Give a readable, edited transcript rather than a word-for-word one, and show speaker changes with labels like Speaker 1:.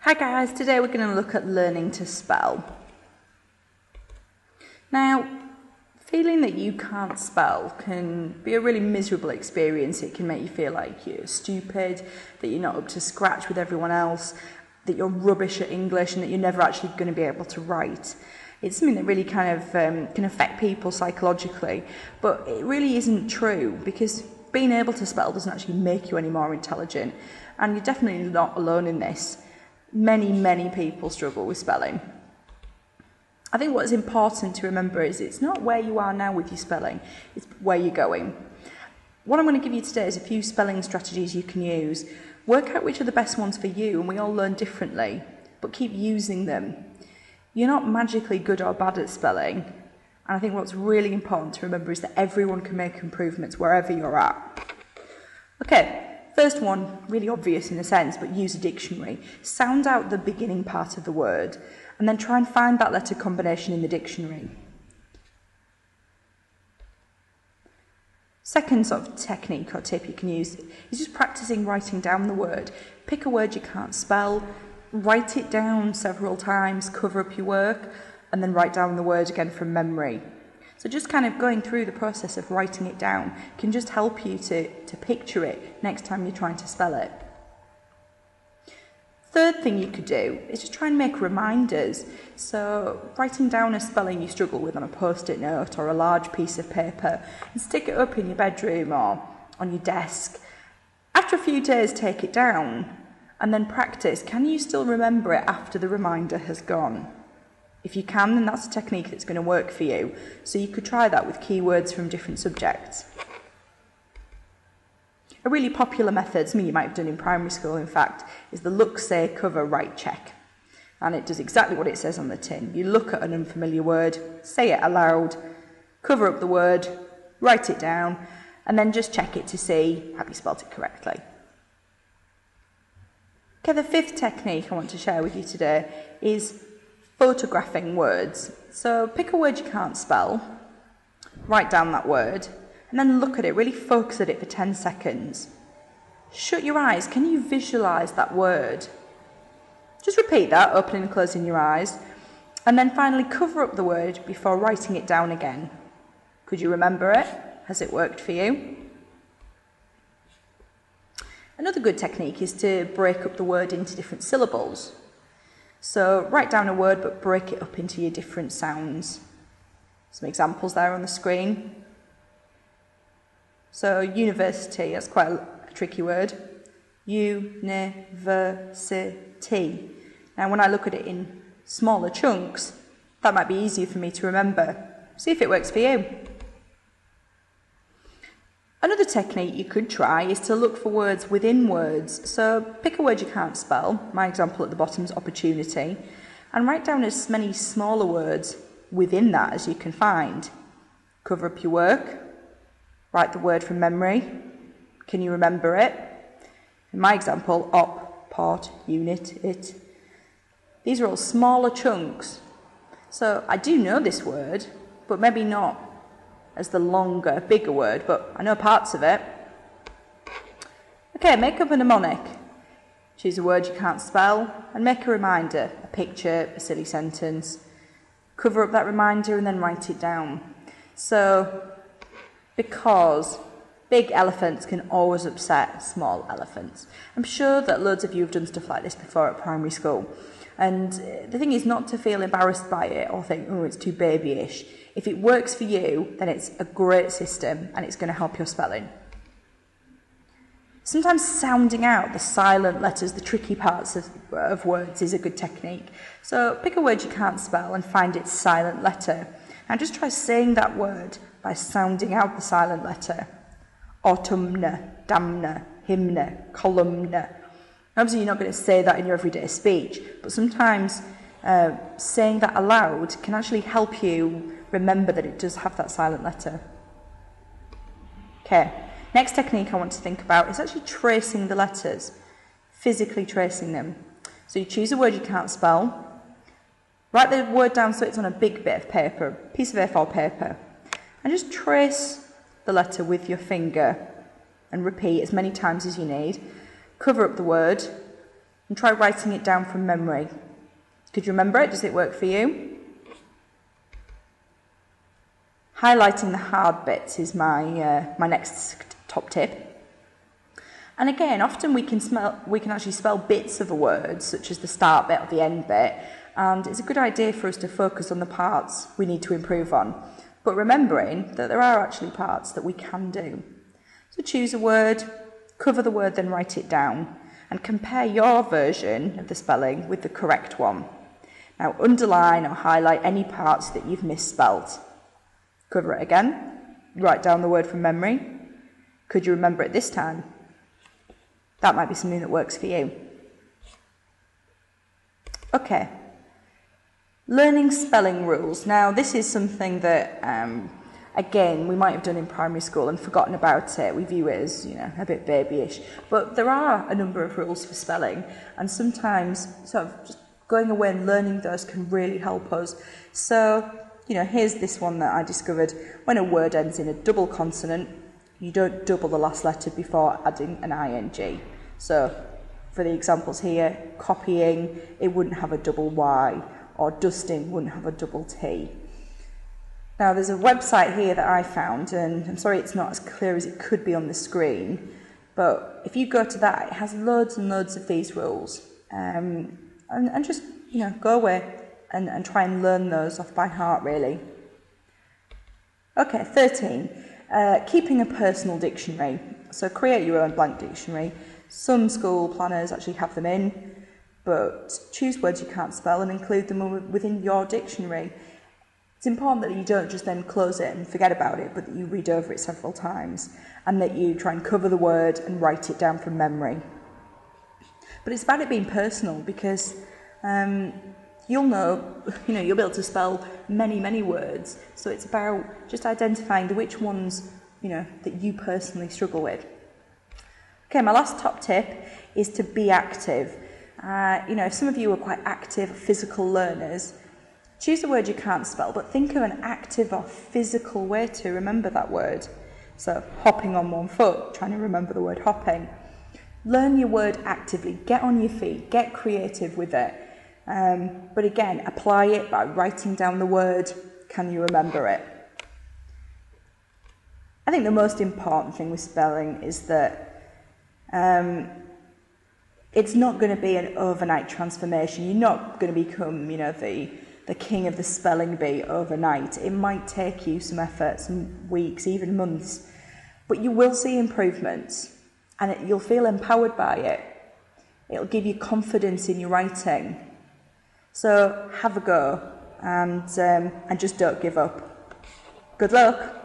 Speaker 1: Hi guys, today we're going to look at learning to spell. Now, feeling that you can't spell can be a really miserable experience. It can make you feel like you're stupid, that you're not up to scratch with everyone else, that you're rubbish at English and that you're never actually going to be able to write. It's something that really kind of can affect people psychologically, but it really isn't true because being able to spell doesn't actually make you any more intelligent, and you're definitely not alone in this. Many people struggle with spelling. I think what's important to remember is it's not where you are now with your spelling, it's where you're going. What I'm going to give you today is a few spelling strategies you can use. Work out which are the best ones for you, and we all learn differently, but keep using them. You're not magically good or bad at spelling, and I think what's really important to remember is that everyone can make improvements wherever you're at. Okay. First one, really obvious in a sense, but use a dictionary. Sound out the beginning part of the word and then try and find that letter combination in the dictionary. Second sort of technique or tip you can use is just practicing writing down the word. Pick a word you can't spell, write it down several times, cover up your work, and then write down the word again from memory. So just kind of going through the process of writing it down can just help you to picture it next time you're trying to spell it. Third thing you could do is just try and make reminders. So writing down a spelling you struggle with on a post-it note or a large piece of paper and stick it up in your bedroom or on your desk. After a few days, take it down and then practice. Can you still remember it after the reminder has gone? If you can, then that's a technique that's going to work for you. So you could try that with keywords from different subjects. A really popular method, something you might have done in primary school in fact, is the look, say, cover, write check. And it does exactly what it says on the tin. You look at an unfamiliar word, say it aloud, cover up the word, write it down, and then just check it to see have you spelt it correctly. Okay, the fifth technique I want to share with you today is photographing words. So pick a word you can't spell, write down that word, and then look at it, really focus at it for 10 seconds. Shut your eyes. Can you visualise that word? Just repeat that, opening and closing your eyes, and then finally cover up the word before writing it down again. Could you remember it? Has it worked for you? Another good technique is to break up the word into different syllables. So write down a word but break it up into your different sounds. Some examples there on the screen. So university, that's quite a tricky word. U-ne-ver-si-ti. Now when I look at it in smaller chunks, that might be easier for me to remember. See if it works for you. Another technique you could try is to look for words within words. So pick a word you can't spell, my example at the bottom is opportunity, and write down as many smaller words within that as you can find. Cover up your work, write the word from memory. Can you remember it? In my example, op, pot, unit, it. These are all smaller chunks. So I do know this word, but maybe not as the longer, bigger word, but I know parts of it. Okay, make up a mnemonic. Choose a word you can't spell and make a reminder, a picture, a silly sentence. Cover up that reminder and then write it down. So, because big elephants can always upset small elephants. I'm sure that loads of you have done stuff like this before at primary school. And the thing is not to feel embarrassed by it or think, oh, it's too babyish. If it works for you, then it's a great system and it's going to help your spelling. Sometimes sounding out the silent letters, the tricky parts of words is a good technique. So pick a word you can't spell and find its silent letter. And just try saying that word by sounding out the silent letter. Autumna, damna, hymna, columna. Obviously you're not going to say that in your everyday speech, but sometimes saying that aloud can actually help you remember that it does have that silent letter. Okay, next technique I want to think about is actually tracing the letters, physically tracing them. So you choose a word you can't spell, write the word down so it's on a big bit of paper, a piece of A4 paper, and just trace the letter with your finger and repeat as many times as you need. Cover up the word, and try writing it down from memory. Could you remember it? Does it work for you? Highlighting the hard bits is my next top tip. And again, often we can actually spell bits of a word, such as the start bit or the end bit, and it's a good idea for us to focus on the parts we need to improve on, but remembering that there are actually parts that we can do. So choose a word, cover the word, then write it down, and compare your version of the spelling with the correct one. Now underline or highlight any parts that you've misspelt. Cover it again, write down the word from memory. Could you remember it this time? That might be something that works for you. Okay, learning spelling rules. Now this is something that, again, we might have done in primary school and forgotten about it. We view it as, a bit babyish. But there are a number of rules for spelling, and sometimes sort of just going away and learning those can really help us. So, here's this one that I discovered. When a word ends in a double consonant, you don't double the last letter before adding an ing. So, for the examples here, copying, it wouldn't have a double Y, or dusting wouldn't have a double T. Now, there's a website here that I found, and I'm sorry it's not as clear as it could be on the screen, but if you go to that, it has loads and loads of these rules. And just, go away and try and learn those off by heart, really. Okay, 13. Keeping a personal dictionary. So create your own blank dictionary. Some school planners actually have them in, but choose words you can't spell and include them within your dictionary. It's important that you don't just then close it and forget about it, but that you read over it several times, and that you try and cover the word and write it down from memory. But it's about it being personal, because you'll be able to spell many, many words. So it's about just identifying which ones, that you personally struggle with. Okay, my last top tip is to be active. If some of you are quite active physical learners, choose a word you can't spell, but think of an active or physical way to remember that word. So hopping on one foot, trying to remember the word hopping. Learn your word actively, get on your feet, get creative with it. But again, apply it by writing down the word. Can you remember it? I think the most important thing with spelling is that it's not going to be an overnight transformation. You're not going to become, the king of the spelling bee overnight. It might take you some effort, some weeks, even months, but you will see improvements, and you'll feel empowered by it. It'll give you confidence in your writing. So have a go, and just don't give up. Good luck.